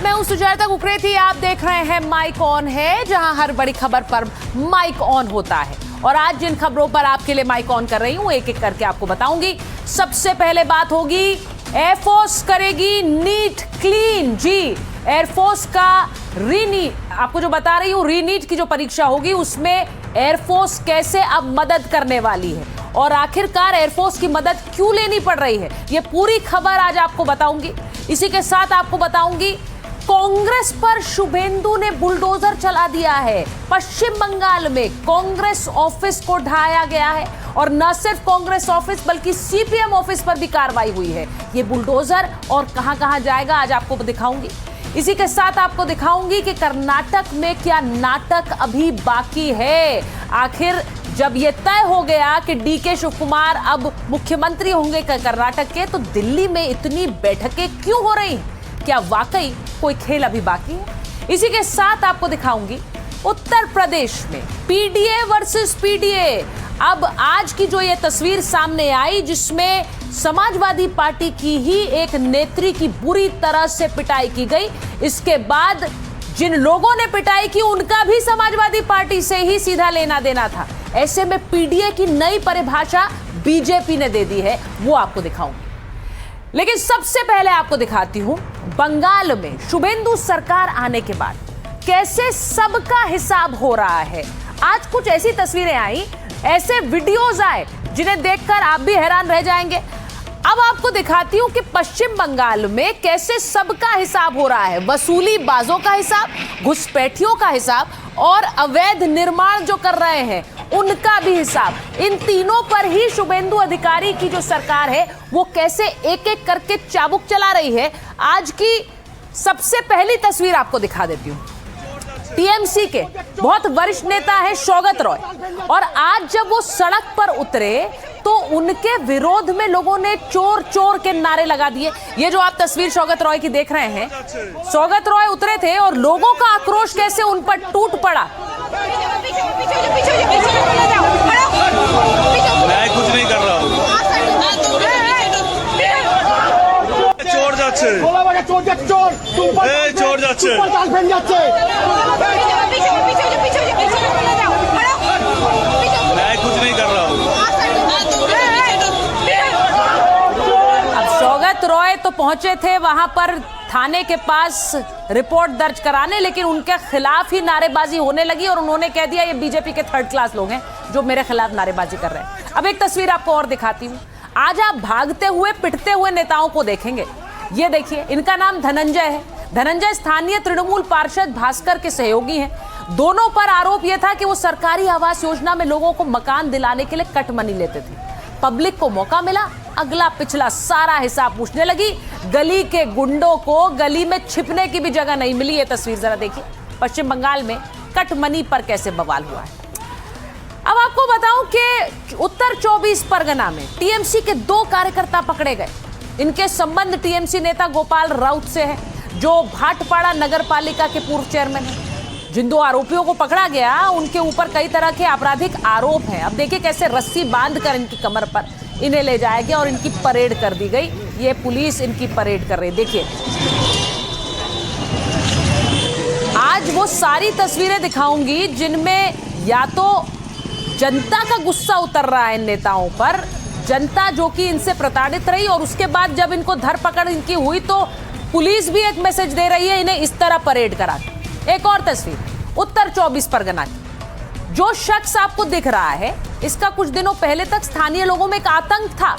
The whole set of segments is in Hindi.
मैं हूं सुजाता कुकरेती। आप देख रहे हैं माइक ऑन है, जहां हर बड़ी खबर पर माइक ऑन होता है। और आज जिन खबरों पर आपके लिए माइक ऑन कर रही हूं, एक एक करके आपको बताऊंगी। सबसे पहले बात होगी एयरफोर्स करेगी नीट क्लीन। जी, एयरफोर्स का रीनीट, आपको जो बता रही हूं, रीनीट की जो परीक्षा होगी उसमें एयरफोर्स कैसे अब मदद करने वाली है और आखिरकार एयरफोर्स की मदद क्यों लेनी पड़ रही है, ये पूरी खबर आज आपको बताऊंगी। इसी के साथ आपको बताऊंगी कांग्रेस पर शुभेंदु ने बुलडोजर चला दिया है। पश्चिम बंगाल में कांग्रेस ऑफिस को ढाया गया है और न सिर्फ कांग्रेस ऑफिस बल्कि सीपीएम ऑफिस पर भी कार्रवाई हुई है। ये बुलडोजर और कहां-कहां जाएगा आज आपको दिखाऊंगी। इसी के साथ आपको दिखाऊंगी कि कर्नाटक में क्या नाटक अभी बाकी है। आखिर जब यह तय हो गया कि डीके शिव कुमार अब मुख्यमंत्री होंगे कर्नाटक के, तो दिल्ली में इतनी बैठकें क्यों हो रही हैं? क्या वाकई कोई खेल अभी बाकी है? इसी के साथ आपको दिखाऊंगी उत्तर प्रदेश में पीडीए वर्सेस पीडीए। अब आज की जो ये तस्वीर सामने आई, जिसमें समाजवादी पार्टी की ही एक नेत्री की बुरी तरह से पिटाई की गई। इसके बाद जिन लोगों ने पिटाई की उनका भी समाजवादी पार्टी से ही सीधा लेना देना था। ऐसे में पीडीए की नई परिभाषा बीजेपी ने दे दी है, वो आपको दिखाऊंगी। लेकिन सबसे पहले आपको दिखाती हूं बंगाल में शुभेंदु सरकार आने के बाद कैसे सबका हिसाब हो रहा है। आज कुछ ऐसी तस्वीरें आई, ऐसे वीडियोस आए जिन्हें देखकर आप भी हैरान रह जाएंगे। अब आपको दिखाती हूं कि पश्चिम बंगाल में कैसे सबका हिसाब हो रहा है। वसूली बाजों का हिसाब, घुसपैठियों का हिसाब और अवैध निर्माण जो कर रहे हैं उनका भी हिसाब। इन तीनों पर ही शुभेंदु अधिकारी की जो सरकार है वो कैसे एक एक करके चाबुक चला रही है। आज की सबसे पहली तस्वीर आपको दिखा देती हूं। टीएमसी के बहुत वरिष्ठ नेता है शौगत रॉय, और आज जब वो सड़क पर उतरे तो उनके विरोध में लोगों ने चोर चोर के नारे लगा दिए। ये जो आप तस्वीर शौगत रॉय की देख रहे हैं, शौगत रॉय उतरे थे और लोगों का आक्रोश कैसे उन पर टूट पड़ा। मैं कुछ नहीं कर रहा हूँ। चोर যাচ্ছে, চোর যাচ্ছে। मैं कुछ नहीं कर रहा हूँ। अब शौगत रॉय तो पहुंचे थे वहां पर थाने के पास रिपोर्ट दर्ज कराने, लेकिन उनके खिलाफ ही नारेबाजी होने लगी और उन्होंने कह दिया ये बीजेपी के थर्ड क्लास लोग हैं जो मेरे खिलाफ नारेबाजी कर रहे हैं। अब एक तस्वीर आपको और दिखाती हूँ। आज आप भागते हुए पिटते हुए नेताओं को देखेंगे। ये देखिए, इनका नाम धनंजय है। धनंजय स्थानीय तृणमूल पार्षद भास्कर के सहयोगी हैं। दोनों पर आरोप यह था कि वो सरकारी आवास योजना में लोगों को मकान दिलाने के लिए कट मनी लेते थे। पब्लिक को मौका मिला, अगला पिछला सारा हिसाब पूछने लगी। गली के गुंडों को गली में छिपने की भी जगह नहीं मिली। ये तस्वीर जरा देखिए, पश्चिम बंगाल में कट मनी पर कैसे बवाल हुआ है। अब आपको बताऊं कि उत्तर 24 परगना में टीएमसी के 2 कार्यकर्ता पकड़े गए। इनके संबंध टीएमसी नेता गोपाल राउत से है, जो भाटपाड़ा नगर पालिका के पूर्व चेयरमैन है। जिन 2 आरोपियों को पकड़ा गया उनके ऊपर कई तरह के आपराधिक आरोप हैं। अब देखिए कैसे रस्सी बांधकर इनकी कमर पर इन्हें ले जाया गया और इनकी परेड कर दी गई। ये पुलिस इनकी परेड कर रही है। देखिए, आज वो सारी तस्वीरें दिखाऊंगी जिनमें या तो जनता का गुस्सा उतर रहा है इन नेताओं पर, जनता जो कि इनसे प्रताड़ित रही, और उसके बाद जब इनको धरपकड़ इनकी हुई तो पुलिस भी एक मैसेज दे रही है इन्हें इस तरह परेड करा। एक और तस्वीर उत्तर 24 परगना की। जो शख्स आपको दिख रहा है, इसका कुछ दिनों पहले तक स्थानीय लोगों में एक आतंक था।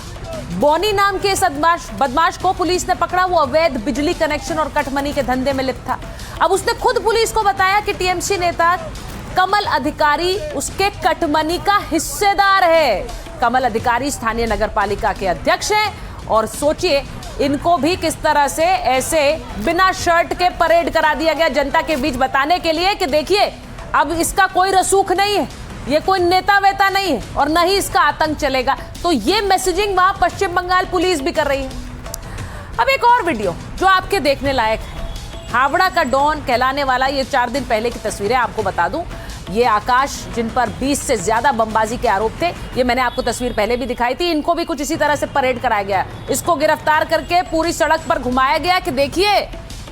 बॉनी नाम के इस बदमाश को पुलिस ने पकड़ा। वो अवैध बिजली कनेक्शन और कटमनी के धंधे में लिप्त था। अब उसने खुद पुलिस को बताया कि टीएमसी नेता कमल अधिकारी उसके कटमनी का हिस्सेदार है। कमल अधिकारी स्थानीय नगर पालिका के अध्यक्ष हैं और सोचिए इनको भी किस तरह से ऐसे बिना शर्ट के परेड करा दिया गया जनता के बीच, बताने के लिए कि देखिए अब इसका कोई रसूख नहीं है, ये कोई नेता वेता नहीं है और न ही इसका आतंक चलेगा। तो ये मैसेजिंग वहां पश्चिम बंगाल पुलिस भी कर रही है। अब एक और वीडियो जो आपके देखने लायक है। हावड़ा का डॉन कहलाने वाला, ये 4 दिन पहले की तस्वीरें आपको बता दूं। ये आकाश, जिन पर 20 से ज्यादा बमबाजी के आरोप थे, ये मैंने आपको तस्वीर पहले भी दिखाई थी। इनको भी कुछ इसी तरह से परेड कराया गया। इसको गिरफ्तार करके पूरी सड़क पर घुमाया गया कि देखिए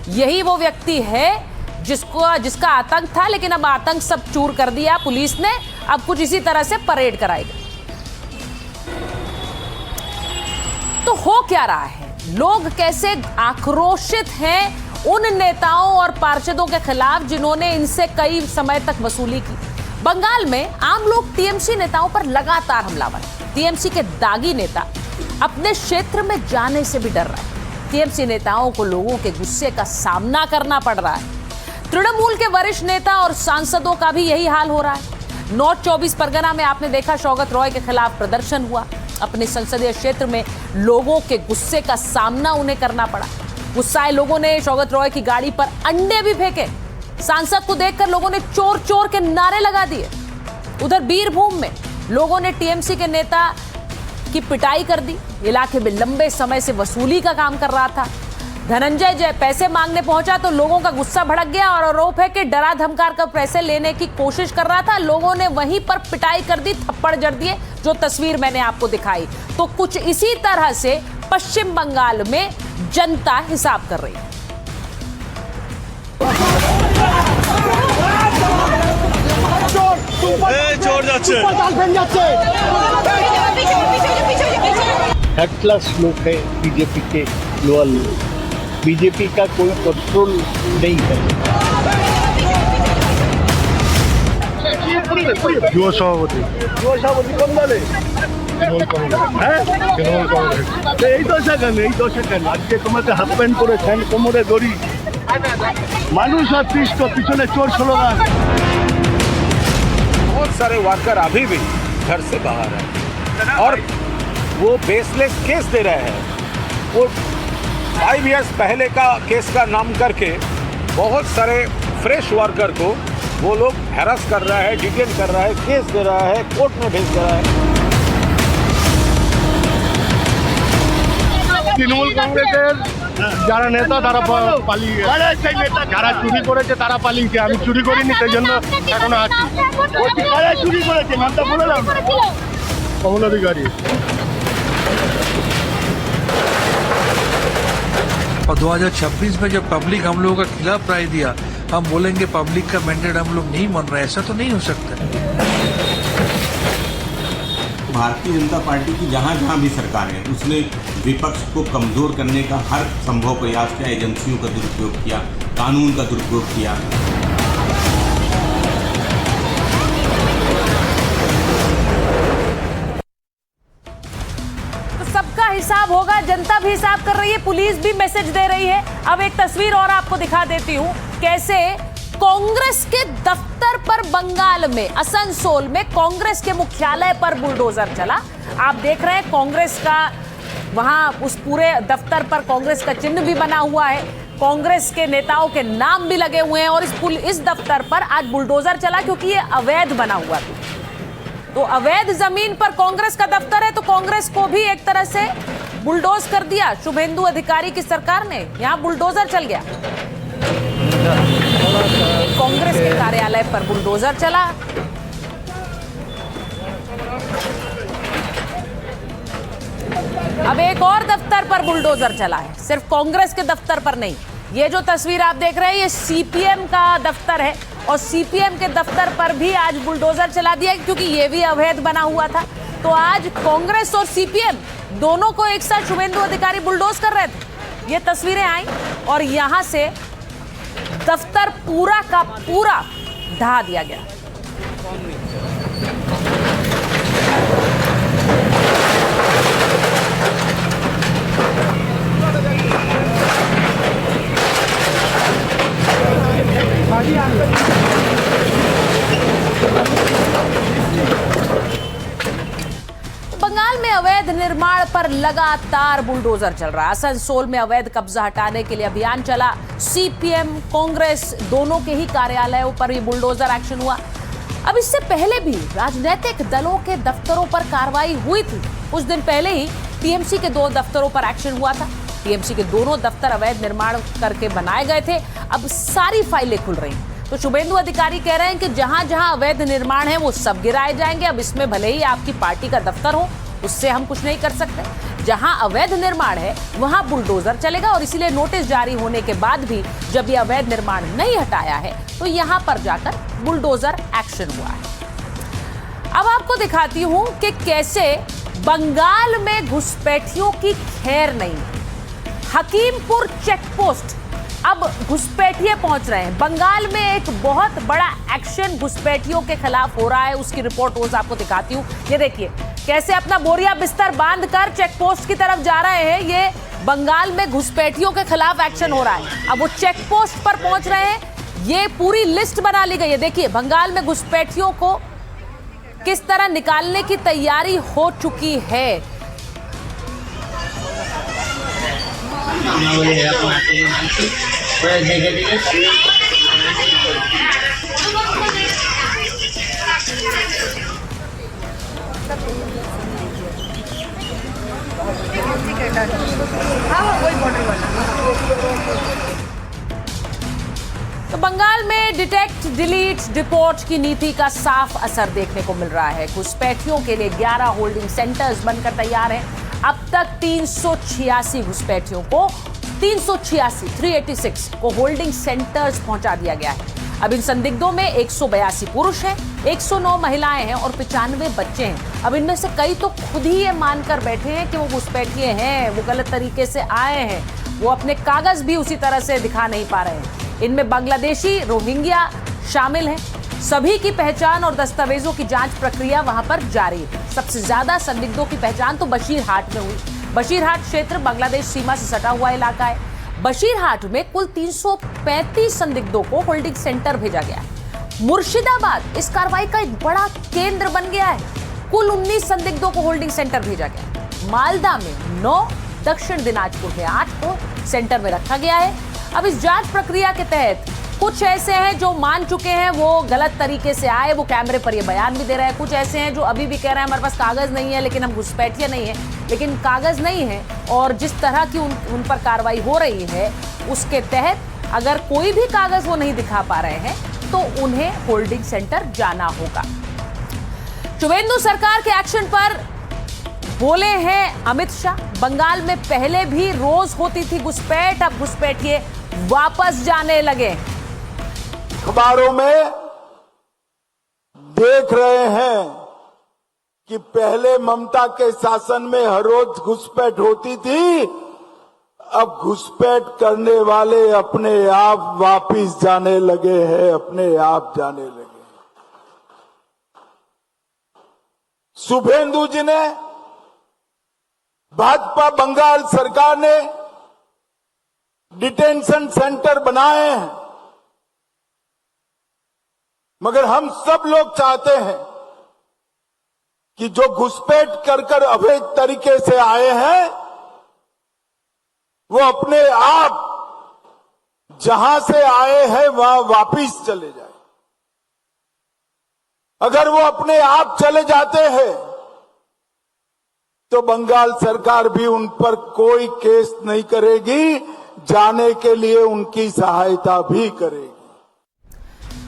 यही वो व्यक्ति है जिसका आतंक था, लेकिन अब आतंक सब चूर कर दिया पुलिस ने। अब कुछ इसी तरह से परेड कराएगी। तो हो क्या रहा है, लोग कैसे आक्रोशित हैं उन नेताओं और पार्षदों के खिलाफ जिन्होंने इनसे कई समय तक वसूली की। बंगाल में आम लोग टीएमसी नेताओं पर लगातार हमलावर हैं। टीएमसी के दागी नेता अपने क्षेत्र में जाने से भी डर रहा है। टीएमसी नेताओं को लोगों के गुस्से का सामना करना पड़ रहा है। तृणमूल के वरिष्ठ नेता और सांसदों का भी यही हाल हो रहा है। नॉर्थ 24 परगना में आपने देखा शौकत रॉय के खिलाफ प्रदर्शन हुआ। अपने संसदीय क्षेत्र में लोगों के गुस्से का सामना उन्हें करना पड़ा। गुस्साए लोगों ने शौकत रॉय की गाड़ी पर अंडे भी फेंके। सांसद को देखकर लोगों ने चोर चोर के नारे लगा दिए। उधर बीरभूम में लोगों ने टीएमसी के नेता की पिटाई कर दी। इलाके में लंबे समय से वसूली का काम कर रहा था। धनंजय जय पैसे मांगने पहुंचा तो लोगों का गुस्सा भड़क गया और आरोप है कि डरा धमकार कर पैसे लेने की कोशिश कर रहा था। लोगों ने वहीं पर पिटाई कर दी, थप्पड़ जड़ दिए, जो तस्वीर मैंने आपको दिखाई। तो कुछ इसी तरह से पश्चिम बंगाल में जनता हिसाब कर रही है। চোর যাচ্ছে। थर्ड क्लास लोग है बीजेपी के लोअर लोग। बीजेपी का कोई कंट्रोल नहीं है। युवा सभापति कौन डाले? এই দশা কেন আজকে তোমাকে হাফ প্যান্ট করে ফ্যান কোমরে দড়ি মানুষ আর পিষ্ট পিছনে চোর স্লোগান। बहुत सारे वर्कर अभी भी घर से बाहर हैं और वो बेसलेस केस दे रहे हैं। वो 5 इयर्स पहले का केस का नाम करके बहुत सारे फ्रेश वर्कर को वो लोग हैरास कर रहा है, डिटेन कर रहा है, केस दे रहा है, कोर्ट में भेज रहा है। তৃণমূল কংগ্রেসের যারা নেতা তারা পালিয়ে গেছে, যারা চুরি করেছে তারা পালিয়েছে। আমি চুরি করিনি, সেই জন্য এখনো আছি। চুরি করেছে নামটা বলে দাও। কমল অধিকারী। और 2026 में जब पब्लिक हम लोगों का खिलाफ राय दिया, हम बोलेंगे पब्लिक का मैंडेट हम लोग नहीं मान रहे, ऐसा तो नहीं हो सकता। भारतीय जनता पार्टी की जहां जहां भी सरकार है उसने विपक्ष को कमजोर करने का हर संभव प्रयास किया। एजेंसियों का दुरुपयोग किया, कानून का दुरुपयोग किया। तो सबका हिसाब होगा, जनता भी हिसाब कर रही है, पुलिस भी मैसेज दे रही है। अब एक तस्वीर और आपको दिखा देती हूं कैसे कांग्रेस के दफ्तर पर बंगाल में असनसोल में कांग्रेस के मुख्यालय पर बुलडोजर चला। आप देख रहे हैं कांग्रेस का वहां उस पूरे दफ्तर पर कांग्रेस का चिन्ह भी बना हुआ है, कांग्रेस के नेताओं के नाम भी लगे हुए हैं। और इस दफ्तर पर आज बुलडोजर चला क्योंकि ये अवैध बना हुआ था। तो अवैध जमीन पर कांग्रेस का दफ्तर है, तो कांग्रेस को भी एक तरह से बुलडोज कर दिया शुभेंदु अधिकारी की सरकार ने। यहां बुलडोजर चल गया, कांग्रेस के कार्यालय पर बुलडोजर चला। अब एक और दफ्तर पर बुलडोजर चला है, सिर्फ कांग्रेस के दफ्तर पर नहीं। ये जो तस्वीर आप देख रहे हैं ये सीपीएम का दफ्तर है और सीपीएम के दफ्तर पर भी आज बुलडोजर चला दिया क्योंकि ये भी अवैध बना हुआ था। तो आज कांग्रेस और सीपीएम दोनों को एक साथ शुभेंदु अधिकारी बुलडोज कर रहे थे। ये तस्वीरें आई और यहां से दफ्तर पूरा का पूरा ढहा दिया गया। बंगाल में अवैध निर्माण पर लगातार बुलडोजर चल रहा है। असनसोल में अवैध कब्जा हटाने के लिए अभियान चला। सीपीएम कांग्रेस दोनों के ही कार्यालयों पर ये बुलडोजर एक्शन हुआ। अब इससे पहले भी राजनीतिक दलों के दफ्तरों पर कार्रवाई हुई थी। कुछ दिन पहले ही टीएमसी के 2 दफ्तरों पर एक्शन हुआ था। टीएमसी के दोनों दफ्तर अवैध निर्माण करके बनाए गए थे। अब सारी फाइलें खुल रही हैं। तो शुभेंदु अधिकारी कह रहे हैं कि जहां जहां अवैध निर्माण है वो सब गिराए जाएंगे। अब इसमें भले ही आपकी पार्टी का दफ्तर हो, उससे हम कुछ नहीं कर सकते, जहां अवैध निर्माण है वहां बुलडोजर चलेगा और इसीलिए नोटिस जारी होने के बाद भी जब ये अवैध निर्माण नहीं हटाया है तो यहां पर जाकर बुलडोजर एक्शन हुआ है। अब आपको दिखाती हूं कि कैसे बंगाल में घुसपैठियों की खैर नहीं। हकीमपुर चेकपोस्ट अब घुसपैठिए पहुंच रहे हैं। बंगाल में एक बहुत बड़ा एक्शन घुसपैठियों के खिलाफ हो रहा है, उसकी रिपोर्ट रोज आपको दिखाती हूं। ये देखिए कैसे अपना बोरिया बिस्तर बांधकर चेकपोस्ट की तरफ जा रहे हैं। ये बंगाल में घुसपैठियों के खिलाफ एक्शन हो रहा है। अब वो चेकपोस्ट पर पहुंच रहे हैं। ये पूरी लिस्ट बना ली गई है। देखिए बंगाल में घुसपैठियों को किस तरह निकालने की तैयारी हो चुकी है। तो बंगाल में डिटेक्ट डिलीट डिपोर्ट की नीति का साफ असर देखने को मिल रहा है। घुसपैठियों के लिए 11 होल्डिंग सेंटर्स बनकर तैयार हैं। अब तक 386 घुसपैठियों को 386 को होल्डिंग सेंटर्स पहुंचा दिया गया है। अब इन संदिग्धों में 182 पुरुष हैं, 109 महिलाएं हैं और 95 बच्चे हैं। अब इनमें से कई तो खुद ही ये मानकर बैठे हैं कि वो घुसपैठिए हैं, वो गलत तरीके से आए हैं, वो अपने कागज भी उसी तरह से दिखा नहीं पा रहे हैं। इनमें बांग्लादेशी, रोहिंग्या शामिल हैं। सभी की पहचान और दस्तावेजों की जांच प्रक्रिया वहां पर जारी है। सबसे ज्यादा संदिग्धों की पहचान तो बशीरहाट में हुई। बशीरहाट क्षेत्र बांग्लादेश सीमा से सटा हुआ इलाका है। बशीरहाट में कुल 335 संदिग्धों को होल्डिंग सेंटर भेजा गया है। मुर्शिदाबाद इस कार्रवाई का एक बड़ा केंद्र बन गया है। कुल 19 संदिग्धों को होल्डिंग सेंटर भेजा गया है। मालदा में 9, दक्षिण दिनाजपुर में 8 को सेंटर में रखा गया है। अब इस जांच प्रक्रिया के तहत कुछ ऐसे हैं जो मान चुके हैं वो गलत तरीके से आए, वो कैमरे पर ये बयान भी दे रहे हैं। कुछ ऐसे हैं जो अभी भी कह रहे हैं हमारे पास कागज नहीं है, लेकिन हम घुसपैठिए नहीं है, लेकिन कागज नहीं है। और जिस तरह की उन पर कार्रवाई हो रही है उसके तहत अगर कोई भी कागज वो नहीं दिखा पा रहे हैं तो उन्हें होल्डिंग सेंटर जाना होगा। शुभेंदु सरकार के एक्शन पर बोले हैं अमित शाह। बंगाल में पहले भी रोज होती थी घुसपैठ, अब घुसपैठिए वापस जाने लगे। अखबारों में देख रहे हैं कि पहले ममता के शासन में हर रोज घुसपैठ होती थी, अब घुसपैठ करने वाले अपने आप वापिस जाने लगे हैं, अपने आप जाने लगे। शुभेंदु जी ने, भाजपा बंगाल सरकार ने डिटेंशन सेंटर बनाए हैं, मगर हम सब लोग चाहते हैं कि जो घुसपैठ कर अवैध तरीके से आए हैं वो अपने आप जहां से आए हैं वहां वापिस चले जाए। अगर वो अपने आप चले जाते हैं तो बंगाल सरकार भी उन पर कोई केस नहीं करेगी, जाने के लिए उनकी सहायता भी करेगी।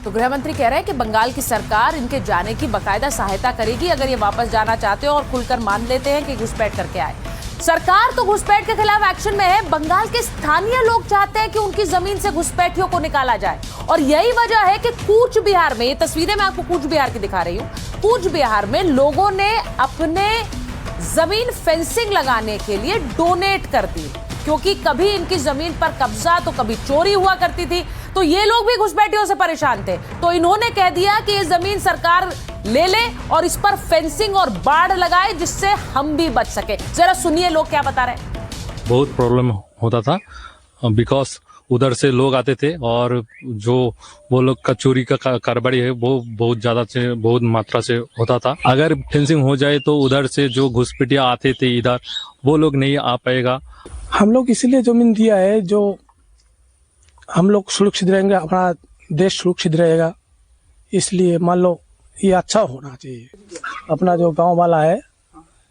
तो गृह मंत्री कह रहे हैं कि बंगाल की सरकार इनके जाने की बाकायदा सहायता करेगी अगर ये वापस जाना चाहते हो और खुलकर मान लेते हैं कि घुसपैठ करके आए। सरकार तो घुसपैठ के खिलाफ एक्शन में है। बंगाल के स्थानीय लोग चाहते हैं कि उनकी जमीन से घुसपैठियों को निकाला जाए और यही वजह है कि कूच बिहार में, ये तस्वीरें मैं आपको कूच बिहार की दिखा रही हूँ, कूच बिहार में लोगों ने अपने जमीन फेंसिंग लगाने के लिए डोनेट कर दी, क्योंकि कभी इनकी जमीन पर कब्जा तो कभी चोरी हुआ करती थी। तो ये लोग भी घुसपैठियों से परेशान थे, तो इन्होंने कह दिया कि ये जमीन सरकार ले ले और इस पर फेंसिंग और बाड़ लगाए जिससे हम भी बच सके। जरा सुनिए लोग क्या बता रहे हैं। बहुत प्रॉब्लम होता था बिकॉज उधर से लोग आते थे और जो वो लोग का चोरी का कारोबारी है वो बहुत ज्यादा से बहुत मात्रा से होता था। अगर फेंसिंग हो जाए तो उधर से जो घुसपैठिया आते थे इधर वो लोग नहीं आ पाएगा। हम लोग इसीलिए जमीन दिया है जो हम लोग सुरक्षित रहेंगे, अपना देश सुरक्षित रहेगा, इसलिए मान लो ये अच्छा होना चाहिए। अपना जो गांव वाला है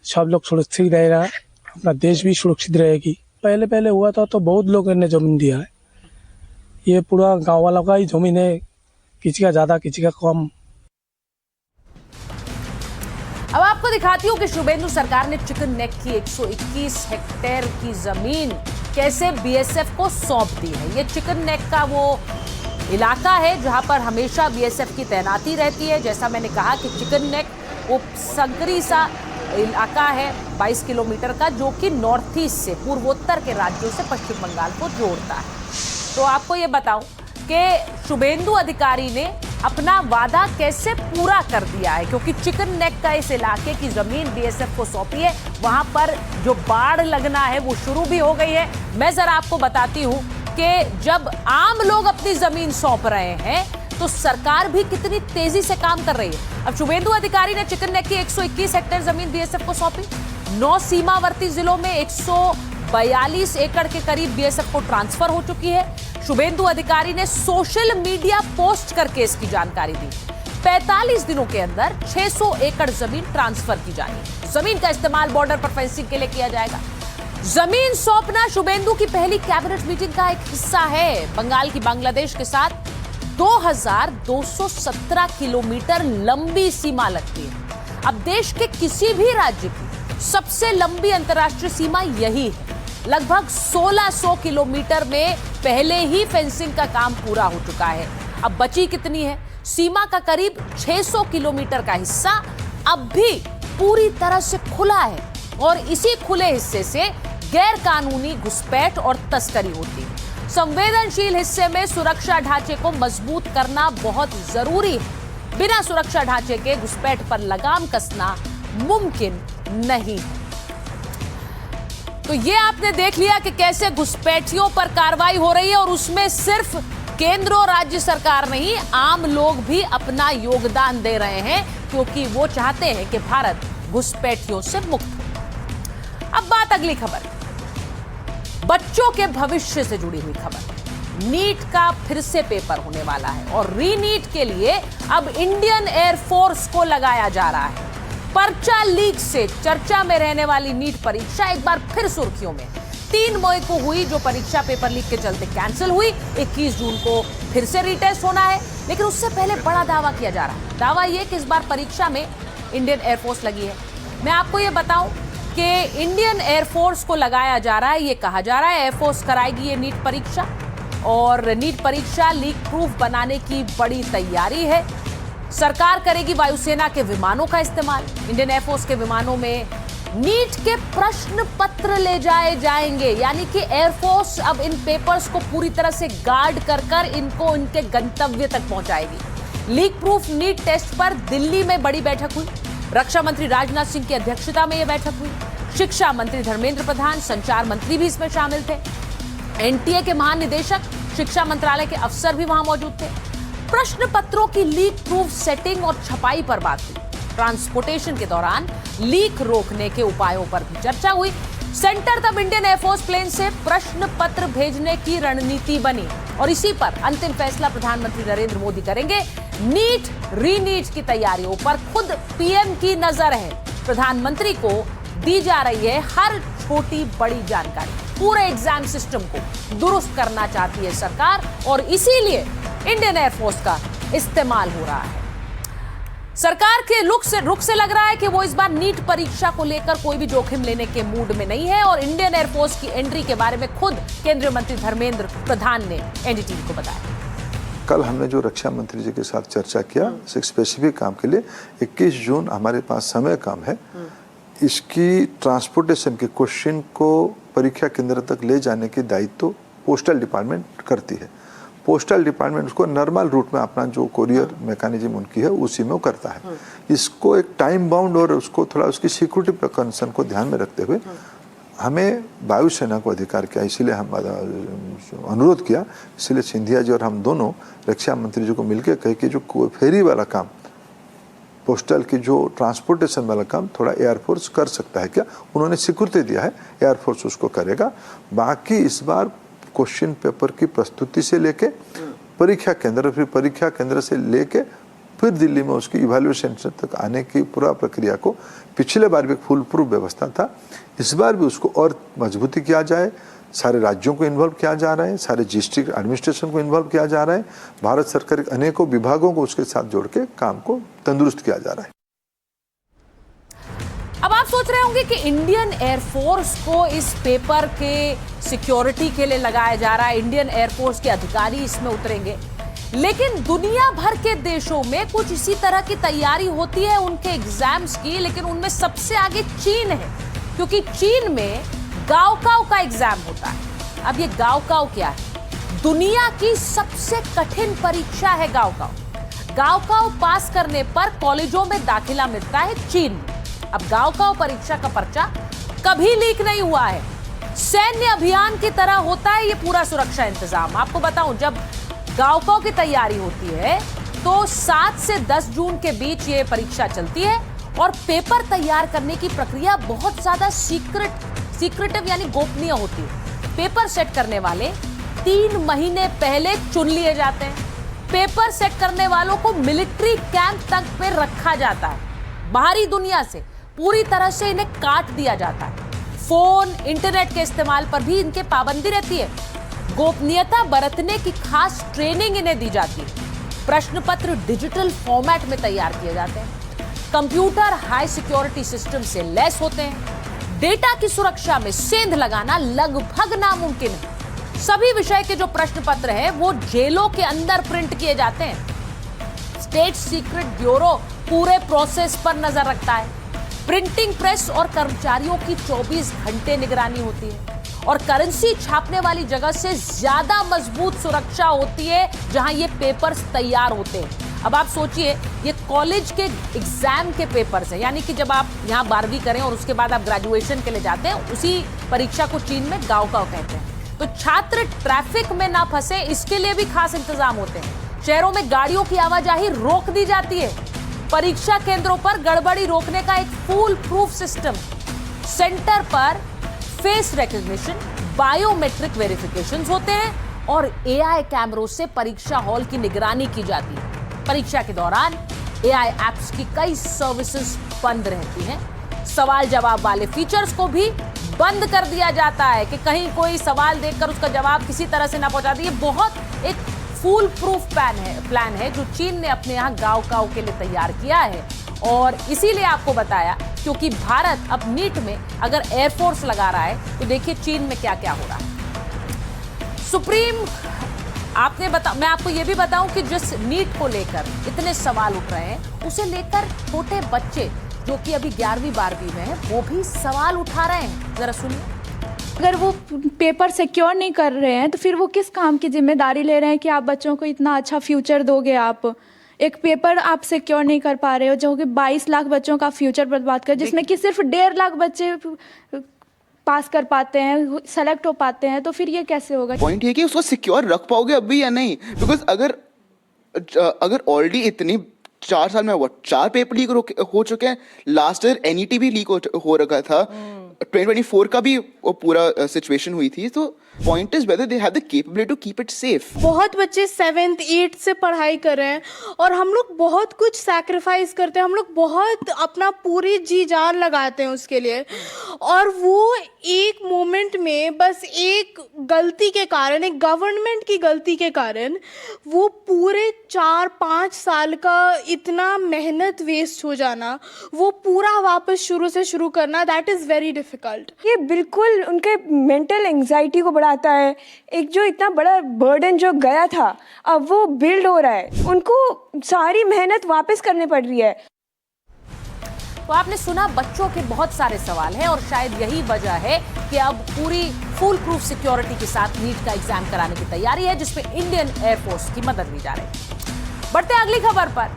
सब लोग सुरक्षित रहेगा, अपना देश भी सुरक्षित रहेगी। पहले हुआ था तो बहुत लोगों ने जमीन दिया है, ये पूरा गांव वालों का ही जमीन है, किसी का ज्यादा किसी का कम। अब आप आपको दिखाती हूं कि शुभेंदु सरकार ने चिकन नेक की 121 हेक्टेयर की जमीन कैसे बीएसएफ को सौंप दी है। ये चिकन नेक का वो इलाका है जहां पर हमेशा बीएसएफ की तैनाती रहती है। जैसा मैंने कहा कि चिकन नेक वो संकरी सा इलाका है 22 किलोमीटर का, जो कि नॉर्थ ईस्ट से पूर्वोत्तर के राज्यों से पश्चिम बंगाल को जोड़ता है। तो आपको ये बताऊं कि शुभेंदु अधिकारी ने अपना वादा कैसे पूरा कर दिया है, क्योंकि चिकन नेक का इस इलाके की जमीन बीएसएफ को सौंपी है। वहां पर जो बाढ़ लगना है वो शुरू भी हो गई है। मैं जरा आपको बताती हूं कि जब आम लोग अपनी जमीन सौंप रहे हैं तो सरकार भी कितनी तेजी से काम कर रही है। अब शुभेंदु अधिकारी ने चिकन नेक की 121 हेक्टेयर जमीन बीएसएफ को सौंपी। 9 सीमावर्ती जिलों में 142 एकड़ के करीब बीएसएफ को ट्रांसफर हो चुकी है। शुभेंदु अधिकारी ने सोशल मीडिया पोस्ट करके इसकी जानकारी दी। 45 दिनों के अंदर 600 एकड़ जमीन ट्रांसफर की जाएगी। जमीन का इस्तेमाल बॉर्डर पर फेंसिंग के लिए किया जाएगा। जमीन सौंपना शुभेंदु की पहली कैबिनेट मीटिंग का एक हिस्सा है। बंगाल की बांग्लादेश के साथ 2217 किलोमीटर लंबी सीमा लगती है। अब देश के किसी भी राज्य की सबसे लंबी अंतर्राष्ट्रीय सीमा यही है। लगभग 1600 किलोमीटर में पहले ही फेंसिंग का काम पूरा हो चुका है। अब बची कितनी है? सीमा का करीब 600 किलोमीटर का हिस्सा अब भी पूरी तरह से खुला है और इसी खुले हिस्से से गैर कानूनी घुसपैठ और तस्करी होती है। संवेदनशील हिस्से में सुरक्षा ढांचे को मजबूत करना बहुत जरूरी है। बिना सुरक्षा ढांचे के घुसपैठ पर लगाम कसना मुमकिन नहीं है। तो ये आपने देख लिया कि कैसे घुसपैठियों पर कार्रवाई हो रही है और उसमें सिर्फ केंद्र और राज्य सरकार नहीं, आम लोग भी अपना योगदान दे रहे हैं, क्योंकि वो चाहते हैं कि भारत घुसपैठियों से मुक्त हो। अब बात अगली खबर, बच्चों के भविष्य से जुड़ी हुई खबर। नीट का फिर से पेपर होने वाला है और रीनीट के लिए अब इंडियन एयरफोर्स को लगाया जा रहा है। पर्चा लीक से चर्चा में रहने वाली नीट परीक्षा एक बार फिर सुर्खियों में। 3 मई को हुई जो परीक्षा पेपर लीक के चलते कैंसिल हुई, 21 जून को फिर से रीटेस्ट होना है। लेकिन उससे पहले बड़ा दावा किया जा रहा है। दावा यह कि इस बार परीक्षा में इंडियन एयरफोर्स लगी है। मैं आपको यह बताऊं कि इंडियन एयरफोर्स को लगाया जा रहा है। ये कहा जा रहा है एयरफोर्स कराएगी ये नीट परीक्षा और नीट परीक्षा लीक प्रूफ बनाने की बड़ी तैयारी है। सरकार करेगी वायुसेना के विमानों का इस्तेमाल। इंडियन एयरफोर्स के विमानों में नीट के प्रश्न पत्र ले जाए जाएंगे, यानी कि एयरफोर्स अब इन पेपर्स को पूरी तरह से गार्ड कर इनको इनके गंतव्य तक पहुंचाएगी। लीक प्रूफ नीट टेस्ट पर दिल्ली में बड़ी बैठक हुई। रक्षा मंत्री राजनाथ सिंह की अध्यक्षता में यह बैठक हुई। शिक्षा मंत्री धर्मेंद्र प्रधान, संचार मंत्री भी इसमें शामिल थे। एनटीए के महानिदेशक, शिक्षा मंत्रालय के अफसर भी वहां मौजूद थे। प्रश्न पत्रों की लीक प्रूफ सेटिंग और छपाई पर बात हुई। ट्रांसपोर्टेशन के दौरान लीक रोकने के उपायों पर भी चर्चा हुई। सेंटर तब इंडियन एयरफोर्स प्लेन से प्रश्न पत्र भेजने की रणनीति बनी और इसी पर अंतिम फैसला प्रधानमंत्री नरेंद्र मोदी करेंगे। नीट रीनीट की तैयारियों पर खुद पीएम की नजर है। प्रधानमंत्री को दी जा रही है हर छोटी बड़ी जानकारी। पूरे एग्जाम सिस्टम को दुरुस्त करना चाहती है सरकार और इसीलिए इंडियन एयरफोर्स का इस्तेमाल हो रहा है। सरकार के रुख से लग रहा है कि वो इस बार नीट परीक्षा को लेकर कोई भी जोखिम लेने के मूड में नहीं है और इंडियन एयरफोर्स की एंट्री के बारे में खुद केंद्रीय मंत्री धर्मेंद्र प्रधान ने एनडीटीवी को बताया। कल हमने जो रक्षा मंत्री जी के साथ चर्चा किया एक स्पेसिफिक काम के लिए 21 जून हमारे पास समय कम है। इसकी ट्रांसपोर्टेशन के क्वेश्चन को परीक्षा केंद्र तक ले जाने की दायित्व पोस्टल डिपार्टमेंट करती है। पोस्टल डिपार्टमेंट उसको नॉर्मल रूट में अपना जो कोरियर मैकेनिज्म उनकी है उसी में वो करता है। इसको एक टाइम बाउंड और उसको थोड़ा उसकी सिक्योरिटी कंसर्न को ध्यान में रखते हुए हमें वायुसेना को अधिकार किया, इसीलिए हम अनुरोध किया। इसलिए सिंधिया जी और हम दोनों रक्षा मंत्री जी को मिलकर कहे कि जो फेरी वाला काम, पोस्टल की जो ट्रांसपोर्टेशन वाला काम थोड़ा एयरफोर्स कर सकता है क्या। उन्होंने स्वीकृति दिया है, एयरफोर्स उसको करेगा। बाकी इस बार क्वेश्चन पेपर की प्रस्तुति से लेके परीक्षा केंद्र, फिर परीक्षा केंद्र से लेके फिर दिल्ली में उसकी इवैल्यूएशन तक आने की पूरा प्रक्रिया को पिछले बार भी फुल प्रूफ व्यवस्था था, इस बार भी उसको और मजबूती किया जाए। सारे राज्यों को इन्वॉल्व किया जा रहा है, सारे डिस्ट्रिक्ट एडमिनिस्ट्रेशन को इन्वॉल्व किया जा रहा है, भारत सरकार के अनेकों विभागों को उसके साथ जोड़ के काम को तंदुरुस्त किया जा रहा है। अब आप सोच रहे होंगे कि इंडियन एयरफोर्स को इस पेपर के सिक्योरिटी के लिए लगाया जा रहा है, इंडियन एयरफोर्स के अधिकारी इसमें उतरेंगे, लेकिन दुनिया भर के देशों में कुछ इसी तरह की तैयारी होती है उनके एग्जाम्स की, लेकिन उनमें सबसे आगे चीन है, क्योंकि चीन में गाओकाओ का एग्जाम होता है। अब ये गाओकाओ क्या है? दुनिया की सबसे कठिन परीक्षा है गाओकाओ। गाओकाओ पास करने पर कॉलेजों में दाखिला मिलता है चीन में। अब गाओकाओ परीक्षा का पर्चा कभी लीक नहीं हुआ है, सैन्य अभियान की तरह होता है ये पूरा सुरक्षा इंतजाम। आपको बताऊं, जब गाओकाओ की तैयारी होती है तो 7 से 10 जून के बीच ये परीक्षा चलती है और पेपर तैयार करने की प्रक्रिया बहुत ज्यादा सीक्रेटिव यानी गोपनीय होती है। पेपर सेट करने वाले 3 महीने पहले चुन लिए जाते हैं। पेपर सेट करने वालों को मिलिट्री कैंप तक पे रखा जाता है। बाहरी दुनिया से पूरी तरह से इन्हें काट दिया जाता है। फोन, इंटरनेट के इस्तेमाल पर भी इनके पाबंदी रहती है। गोपनीयता बरतने की खास ट्रेनिंग इन्हें दी जाती है। प्रश्न पत्र डिजिटल फॉर्मेट में तैयार किए जाते हैं। कंप्यूटर हाई सिक्योरिटी सिस्टम से लैस होते हैं। डेटा की सुरक्षा में सेंध लगाना लगभग नामुमकिन है। सभी विषय के जो प्रश्न पत्र हैं वो जेलों के अंदर प्रिंट किए जाते हैं। स्टेट सीक्रेट ब्यूरो पूरे प्रोसेस पर नजर रखता है। प्रिंटिंग प्रेस और कर्मचारियों की 24 घंटे निगरानी होती है और करेंसी छापने वाली जगह से ज्यादा मजबूत सुरक्षा होती है जहां ये पेपर्स तैयार होते हैं। अब आप सोचिए, ये कॉलेज के एग्जाम के पेपर्स हैं, यानी कि जब आप यहाँ 12वीं करें और उसके बाद आप ग्रेजुएशन के लिए जाते हैं, उसी परीक्षा को चीन में गाओकाओ कहते हैं। तो छात्र ट्रैफिक में ना फंसे, इसके लिए भी खास इंतजाम होते हैं। शहरों में गाड़ियों की आवाजाही रोक दी जाती है। परीक्षा केंद्रों पर गड़बड़ी रोकने का एक फुल प्रूफ सिस्टम। सेंटर पर फेस रिकॉग्निशन, बायोमेट्रिक वेरिफिकेशंस होते हैं और एआई कैमरों से परीक्षा हॉल की निगरानी की जाती है। परीक्षा के दौरान एआई एप्स की कई सर्विसेज बंद रहती हैं। सवाल जवाब वाले फीचर्स को भी बंद कर दिया जाता है कि कहीं कोई सवाल देखकर उसका जवाब किसी तरह से ना पहुंचा दिए। बहुत एक फुल प्रूफ प्लान है जो चीन ने अपने यहाँ गाओकाओ के लिए तैयार किया है। और इसीलिए आपको बताया, क्योंकि भारत अब नीट में अगर एयरफोर्स लगा रहा है तो देखिए चीन में क्या क्या हो रहा है। सुप्रीम मैं आपको ये भी बताऊं कि जिस नीट को लेकर इतने सवाल उठ रहे हैं, उसे लेकर छोटे बच्चे जो कि अभी 11वीं 12वीं में है, वो भी सवाल उठा रहे हैं। जरा सुनिए। अगर वो पेपर सिक्योर नहीं कर रहे हैं तो फिर वो किस काम की जिम्मेदारी ले रहे हैं कि आप बच्चों को इतना अच्छा फ्यूचर दोगे। आप एक पेपर आप सिक्योर नहीं कर पा रहे हो जो कि 22 लाख बच्चों का फ्यूचर बर्बाद कर, जिसमें कि सिर्फ 1.5 लाख बच्चे पास कर पाते हैं, सेलेक्ट हो पाते हैं। तो फिर ये कैसे होगा? पॉइंट ये कि उसको सिक्योर रख पाओगे अभी या नहीं, बिकॉज अगर ऑलरेडी इतनी 4 साल में 4 पेपर लीक हो चुके हैं। लास्ट ईयर एनईटी भी लीक हो रखा था। 2024 का भी वो पूरा सिचुएशन हुई थी। तो point is whether they have the capability to keep it safe. बहुत बच्चे 7th 8th से पढ़ाई कर रहे हैं और हम लोग बहुत कुछ सैक्रिफाइस करते हैं। हम लोग बहुत अपना पूरी जी जान लगाते हैं उसके लिए, और वो एक मोमेंट में बस एक गलती के कारण, एक गवर्नमेंट की गलती के कारण वो पूरे 4-5 साल का इतना मेहनत वेस्ट हो जाना, वो पूरा वापस शुरू से शुरू करना, दैट इज़ वेरी डिफिकल्ट। ये बिल्कुल उनके मेंटल एंजाइटी को बढ़ाता है। एक जो इतना बड़ा बर्डन जो गया था, अब वो बिल्ड हो रहा है, उनको सारी मेहनत वापस करनी पड़ रही है। तो आपने सुना, बच्चों के बहुत सारे सवाल हैं और शायद यही वजह है कि अब पूरी फुल प्रूफ सिक्योरिटी के साथ नीट का एग्जाम कराने की तैयारी है, जिसमें इंडियन एयरफोर्स की मदद ली जा रही है। बढ़ते अगली खबर पर।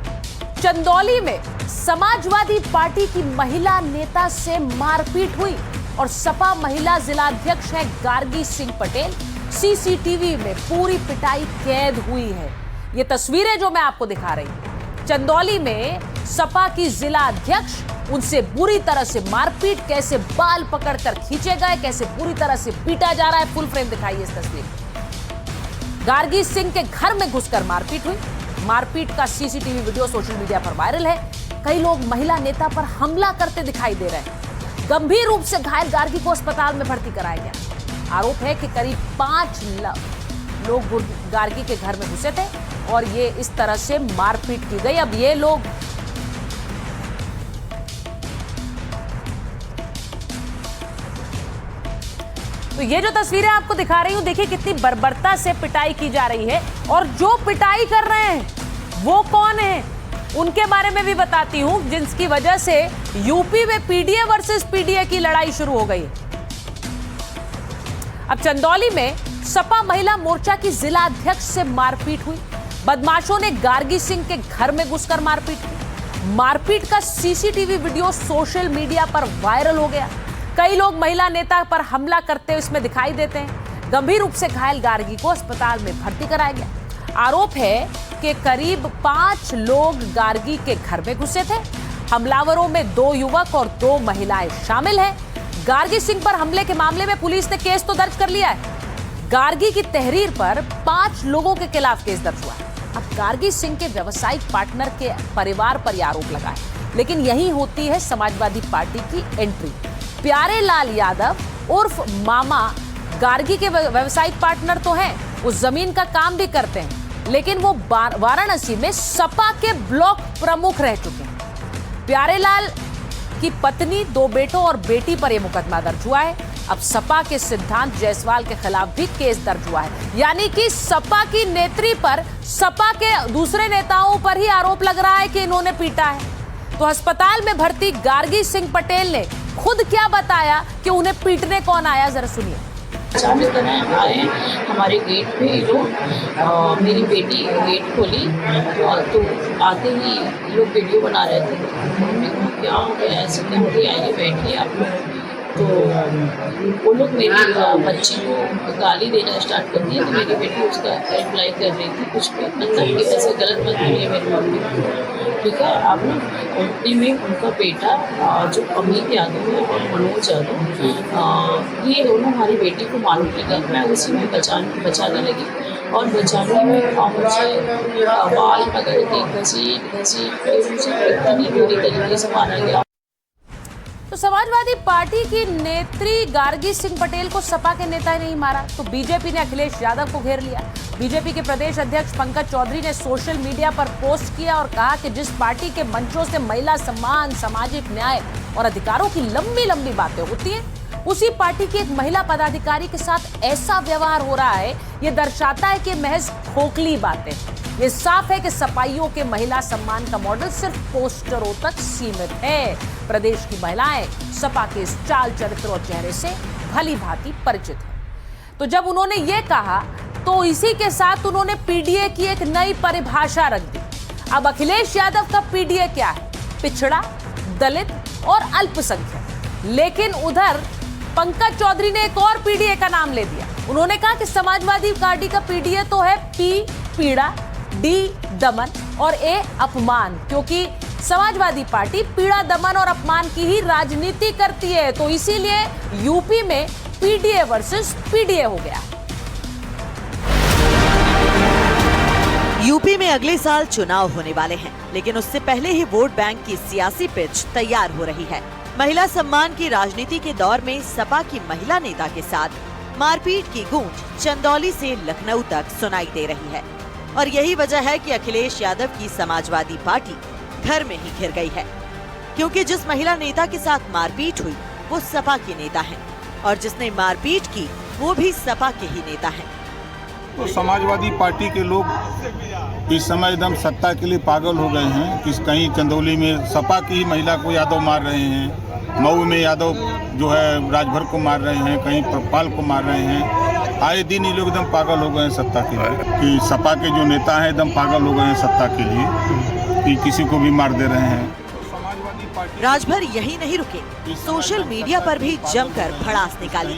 चंदौली में समाजवादी पार्टी की महिला नेता से मारपीट हुई और सपा महिला जिलाध्यक्ष है गार्गी सिंह पटेल। सीसीटीवी में पूरी पिटाई कैद हुई है। ये तस्वीरें जो मैं आपको दिखा रही हूं, चंदौली में सपा की जिला अध्यक्ष, उनसे बुरी तरह से मारपीट, कैसे बाल पकड़कर खींचे गए, कैसे बुरी तरह से पीटा जा रहा है। फुल फ्रेम दिखाइए इस तस्वीर। गार्गी सिंह के घर में घुसकर मारपीट हुई। मारपीट का सीसीटीवी वीडियो सोशल मीडिया पर वायरल है। कई लोग महिला नेता पर हमला करते दिखाई दे रहे हैं। गंभीर रूप से घायल गार्गी को अस्पताल में भर्ती कराया गया। आरोप है कि करीब 5 लोग गार्गी के घर में घुसे थे और ये इस तरह से मारपीट की गई। अब ये लोग तो ये जो तस्वीरें आपको दिखा रही हूं, देखिए कितनी बर्बरता से पिटाई की जा रही है, और जो पिटाई कर रहे हैं वो कौन है उनके बारे में भी बताती हूं, जिसकी वजह से यूपी में पीडीए वर्सेस पीडीए की लड़ाई शुरू हो गई। अब चंदौली में सपा महिला मोर्चा की जिला अध्यक्ष से मारपीट हुई। बदमाशों ने गार्गी सिंह के घर में घुसकर मारपीट की। मारपीट का सीसीटीवी वीडियो सोशल मीडिया पर वायरल हो गया। कई लोग महिला नेता पर हमला करते हुए इसमें दिखाई देते हैं। गंभीर रूप से घायल गार्गी को अस्पताल में भर्ती कराया गया। आरोप है कि करीब 5 लोग गार्गी के घर में घुसे थे। हमलावरों में 2 युवक और 2 महिलाएं शामिल हैं। गार्गी सिंह पर हमले के मामले में पुलिस ने केस तो दर्ज कर लिया है। गार्गी की तहरीर पर 5 लोगों के खिलाफ केस दर्ज हुआ है। अब गार्गी सिंह के व्यावसायिक पार्टनर के परिवार पर यह आरोप लगा है, लेकिन यही होती है समाजवादी पार्टी की एंट्री। प्यारे लाल यादव उर्फ मामा गार्गी के व्यावसायिक पार्टनर तो हैं, उस जमीन का काम भी करते हैं, लेकिन वो वाराणसी में सपा के ब्लॉक प्रमुख रह चुके हैं। प्यारेलाल की पत्नी, 2 बेटों और बेटी पर यह मुकदमा दर्ज हुआ है। अब सपा के सिद्धांत जायसवाल के खिलाफ भी केस दर्ज हुआ है, यानी कि सपा की नेत्री पर सपा के दूसरे नेताओं पर ही आरोप लग रहा है कि इन्होंने पीटा है। तो अस्पताल में भर्ती गार्गी सिंह पटेल ने खुद क्या बताया कि उन्हें पीटने कौन आया, जरा सुनिए। अचानक आए हमारे गेट पे लोग, मेरी बेटी गेट खोली तो आते ही लोग वीडियो बना रहे थे। मम्मी को क्या हो गया, ऐसे क्या हो गया, आइए बैठिए आप लोग। तो वो लोग मेरी बच्ची को गाली देना स्टार्ट कर दिए, तो मेरी बेटी उसका रिप्लाई कर रही थी कुछ भी, मतलब कि ऐसे गलत मत बोलिए मेरी मम्मी को, ठीक है। अब उतने में उनका बेटा जो अमित यादव है और मनोज यादव, ये दोनों हमारी बेटी को मालूम लगा। मैं उसी में बचाने लगी, और बचाने में मुझे बाल पकड़ के घसीट मुझे इतनी बुरी तरीके से मारा गया। तो समाजवादी पार्टी की नेत्री गार्गी सिंह पटेल को सपा के नेता ने नहीं मारा, तो बीजेपी ने अखिलेश यादव को घेर लिया। बीजेपी के प्रदेश अध्यक्ष पंकज चौधरी ने सोशल मीडिया पर पोस्ट किया और कहा कि जिस पार्टी के मंचों से महिला सम्मान, सामाजिक न्याय और अधिकारों की लंबी लंबी बातें होती हैं, उसी पार्टी की एक महिला पदाधिकारी के साथ ऐसा व्यवहार हो रहा है। ये दर्शाता है कि महज खोखली बातें। ये साफ है कि सपाइयों के महिला सम्मान का मॉडल सिर्फ पोस्टरों तक सीमित है। प्रदेश की महिलाएं सपा के इस चाल चरित्र और चेहरे से भली भांति परिचित हैं। तो जब उन्होंने ये कहा, तो इसी के साथ उन्होंने पीडीए की एक नई परिभाषा रख दी। अब अखिलेश यादव का पीडीए क्या है? पिछड़ा, दलित और अल्पसंख्यक। लेकिन उधर पंकज चौधरी ने एक और पीडीए का नाम ले दिया। उन्होंने कहा कि समाजवादी पार्टी का पीडीए तो है पीड़ा, डी दमन और ए अपमान, क्योंकि समाजवादी पार्टी पीड़ा, दमन और अपमान की ही राजनीति करती है। तो इसीलिए यूपी में पीडीए वर्सेस पीडीए हो गया। यूपी में अगले साल चुनाव होने वाले हैं, लेकिन उससे पहले ही वोट बैंक की सियासी पिच तैयार हो रही है। महिला सम्मान की राजनीति के दौर में सपा की महिला नेता के साथ मारपीट की गूंज चंदौली से लखनऊ तक सुनाई दे रही है, और यही वजह है कि अखिलेश यादव की समाजवादी पार्टी घर में ही घिर गई है, क्योंकि जिस महिला नेता के साथ मारपीट हुई वो सपा के नेता हैं, और जिसने मारपीट की वो भी सपा के ही नेता हैं। तो समाजवादी पार्टी के लोग इस समय एकदम सत्ता के लिए पागल हो गए हैं कि कहीं चंदौली में सपा की ही महिला को यादव मार रहे हैं, मऊ में यादव जो है राजभर को मार रहे हैं, कहीं प्रपाल को मार रहे हैं। आए दिन ये लोग एकदम पागल हो गए हैं सत्ता के लिए, कि सपा के जो नेता हैं एकदम पागल हो गए हैं सत्ता के लिए, कि किसी को भी मार दे रहे हैं। राजभर यही नहीं रुके, सोशल मीडिया पर भी जमकर भड़ास निकाली।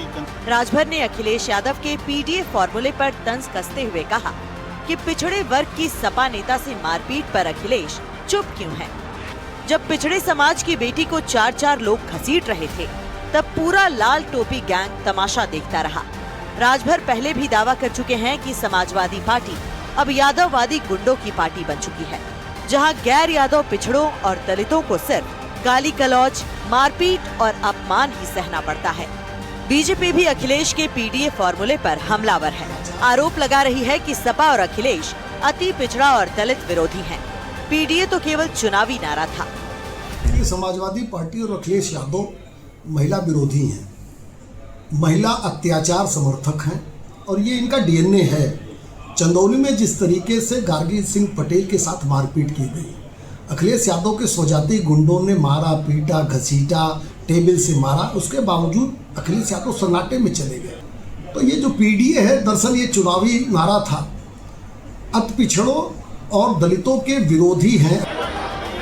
राजभर ने अखिलेश यादव के पीडीए फॉर्मूले पर तंज कसते हुए कहा कि पिछड़े वर्ग की सपा नेता से मारपीट पर अखिलेश चुप क्यों हैं? जब पिछड़े समाज की बेटी को 4 लोग घसीट रहे थे, तब पूरा लाल टोपी गैंग तमाशा देखता रहा। राजभर पहले भी दावा कर चुके हैं कि समाजवादी पार्टी अब यादववादी गुंडों की पार्टी बन चुकी है, जहां गैर यादव पिछड़ों और दलितों को सिर्फ गाली गलौज, मारपीट और अपमान ही सहना पड़ता है। बीजेपी भी अखिलेश के पीडीए फॉर्मूले पर हमलावर है। आरोप लगा रही है कि सपा और अखिलेश अति पिछड़ा और दलित विरोधी हैं। पीडीए तो केवल चुनावी नारा था। समाजवादी पार्टी और अखिलेश यादव महिला विरोधी हैं। महिला अत्याचार समर्थक हैं और ये इनका डीएनए है। चंदौली में जिस तरीके से गार्गी सिंह पटेल के साथ मारपीट की गई, अखिलेश यादव के स्वजाती गुंडों ने मारा पीटा घसीटा टेबल से मारा, उसके बावजूद अखिलेश यादव सन्नाटे में चले गए। तो ये जो पीडीए है, दरअसल ये चुनावी नारा था, अति पिछड़ों और दलितों के विरोधी हैं।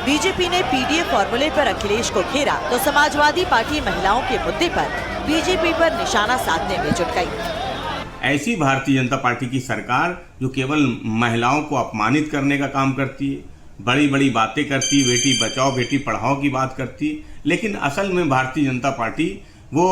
बीजेपी ने पीडीए फॉर्मूले पर अखिलेश को घेरा तो समाजवादी पार्टी महिलाओं के मुद्दे पर बीजेपी पर निशाना साधने में जुट गई। ऐसी भारतीय जनता पार्टी की सरकार जो केवल महिलाओं को अपमानित करने का काम करती है, बड़ी बड़ी बातें करती, बेटी बचाओ बेटी पढ़ाओ की बात करती, लेकिन असल में भारतीय जनता पार्टी वो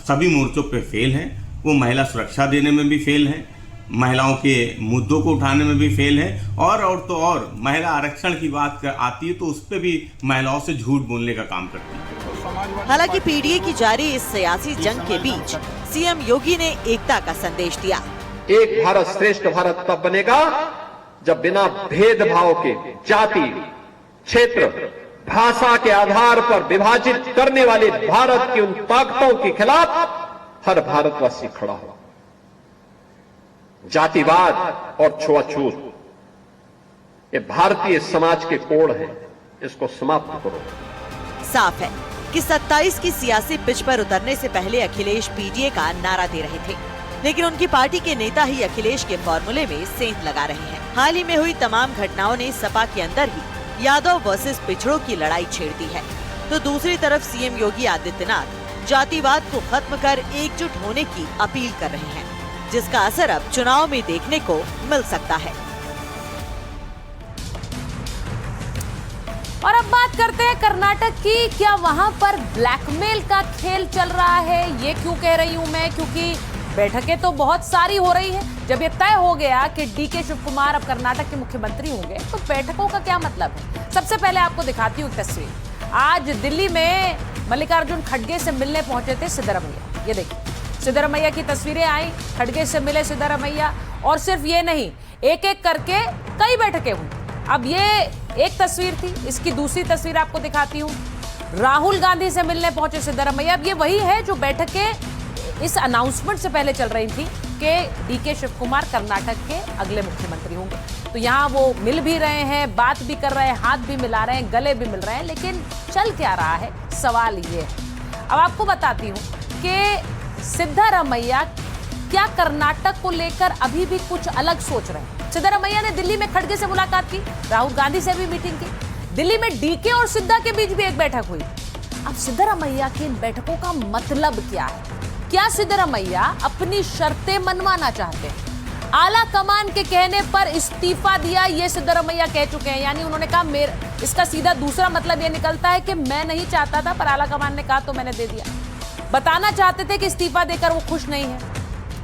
सभी मोर्चों पे फेल है। वो महिला सुरक्षा देने में भी फेल है, महिलाओं के मुद्दों को उठाने में भी फेल है, और तो और महिला आरक्षण की बात आती है तो उस पर भी महिलाओं से झूठ बोलने का काम करती है। हालांकि पीडीए की जारी इस सियासी जंग के बीच सीएम योगी ने एकता का संदेश दिया। एक भारत श्रेष्ठ भारत तब बनेगा जब बिना भेदभाव के जाति, क्षेत्र, भाषा के आधार पर विभाजित करने वाले भारत की उन ताकतों के खिलाफ हर भारतवासी खड़ा हो। जातिवाद और छुआछूत ये भारतीय समाज के कोड हैं, इसको समाप्त करो। साफ है कि 27 की सियासी पिच पर उतरने से पहले अखिलेश पीडीए का नारा दे रहे थे, लेकिन उनकी पार्टी के नेता ही अखिलेश के फॉर्मूले में सेंध लगा रहे हैं। हाल ही में हुई तमाम घटनाओं ने सपा के अंदर ही यादव वर्सेस पिछड़ों की लड़ाई छेड़ दी है, तो दूसरी तरफ सीएम योगी आदित्यनाथ जातिवाद को खत्म कर एकजुट होने की अपील कर रहे हैं, जिसका असर अब चुनाव में देखने को मिल सकता है। और अब बात करते हैं कर्नाटक की। क्या वहां पर ब्लैकमेल का खेल चल रहा है? ये क्यों कह रही हूं मैं, क्योंकि बैठकें तो बहुत सारी हो रही है। जब ये तय हो गया कि डीके शिव कुमार अब कर्नाटक के मुख्यमंत्री होंगे, तो बैठकों का क्या मतलब है? सबसे पहले आपको दिखाती हूँ तस्वीर। आज दिल्ली में मल्लिकार्जुन खड़गे से मिलने पहुंचे थे सिद्धरामैया। ये देखिए, सिद्धरामैया की तस्वीरें आई, खड़गे से मिले सिद्धरामैया। और सिर्फ ये नहीं, एक एक करके कई बैठकें हुई। अब ये एक तस्वीर थी, इसकी दूसरी तस्वीर आपको दिखाती हूँ। राहुल गांधी से मिलने पहुंचे सिद्धरामैया। अब ये वही है जो बैठकें इस अनाउंसमेंट से पहले चल रही थी कि डीके शिव कुमार कर्नाटक के अगले मुख्यमंत्री होंगे। तो यहाँ वो मिल भी रहे हैं, बात भी कर रहे हैं, हाथ भी मिला रहे हैं, गले भी मिल रहे हैं, लेकिन चल क्या रहा है, सवाल ये है। अब आपको बताती हूँ कि सिद्धरामैया क्या कर्नाटक को लेकर अभी भी कुछ अलग सोच रहे हैं। सिद्धरामैया ने दिल्ली में खड़गे से मुलाकात की, राहुल गांधी से भी मीटिंग की, दिल्ली में डीके और सिद्धा के बीच भी एक बैठक हुई। अब सिद्धरामैया की इन बैठकों का मतलब क्या है? क्या सिद्धरामैया अपनी शर्तें मनवाना चाहते हैं? आला कमान के कहने पर इस्तीफा दिया, ये सिद्धरामैया कह चुके हैं। यानी उन्होंने कहा, इसका सीधा दूसरा मतलब ये निकलता है कि मैं नहीं चाहता था, पर आला कमान ने कहा तो मैंने दे दिया। बताना चाहते थे कि इस्तीफा देकर वो खुश नहीं है।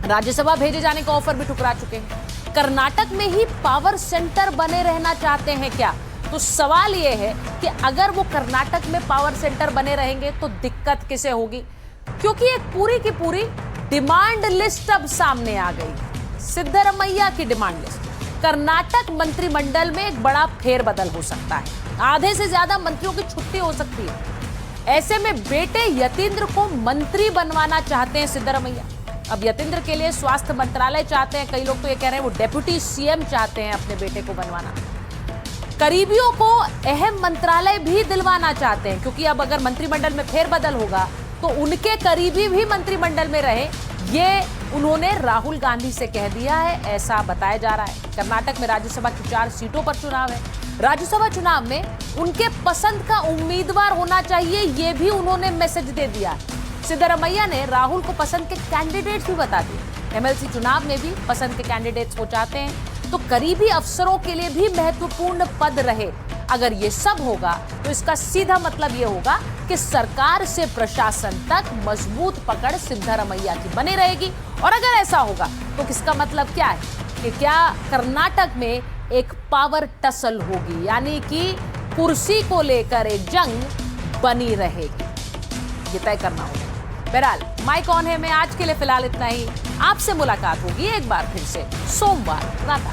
राज्यसभा भेजे जाने का ऑफर भी ठुकरा चुके हैं। कर्नाटक में ही पावर सेंटर बने रहना चाहते हैं क्या? तो सवाल ये है कि अगर वो कर्नाटक में पावर सेंटर बने रहेंगे तो दिक्कत किसे होगी? क्योंकि एक पूरी की पूरी डिमांड लिस्ट अब सामने आ गई। सिद्धरामैया की डिमांड लिस्ट। कर्नाटक मंत्रिमंडल में एक बड़ा फेरबदल हो सकता है, आधे से ज्यादा मंत्रियों की छुट्टी हो सकती है। ऐसे में बेटे यतीन्द्र को मंत्री बनवाना चाहते हैं सिद्धरामैया। अब यतीन्द्र के लिए स्वास्थ्य मंत्रालय चाहते हैं, कई लोग तो ये कह रहे हैं वो डेप्यूटी सीएम चाहते हैं अपने बेटे को बनवाना। करीबियों को अहम मंत्रालय भी दिलवाना चाहते हैं, क्योंकि अब अगर मंत्रिमंडल में फेरबदल होगा तो उनके करीबी भी मंत्रिमंडल में रहे, ये उन्होंने राहुल गांधी से कह दिया है, ऐसा बताया जा रहा है। कर्नाटक में राज्यसभा की 4 सीटों पर चुनाव है। राज्यसभा चुनाव में उनके पसंद का उम्मीदवार होना चाहिए, ये भी उन्होंने मैसेज दे दिया। सिद्धरामैया ने राहुल को पसंद के कैंडिडेट्स भी बता दिए। एमएलसी चुनाव में भी पसंद के कैंडिडेट्स को चाहते हैं, तो करीबी अफसरों के लिए भी महत्वपूर्ण पद रहे। अगर ये सब होगा तो इसका सीधा मतलब ये होगा कि सरकार से प्रशासन तक मजबूत पकड़ सिद्धरामैया की बनी रहेगी। और अगर ऐसा होगा तो किसका मतलब क्या है कि क्या कर्नाटक में एक पावर टसल होगी, यानी कि कुर्सी को लेकर एक जंग बनी रहेगी। ये तय करना होगा। बहरहाल माइक ऑन है में आज के लिए फिलहाल इतना ही। आपसे मुलाकात होगी एक बार फिर से सोमवार रात।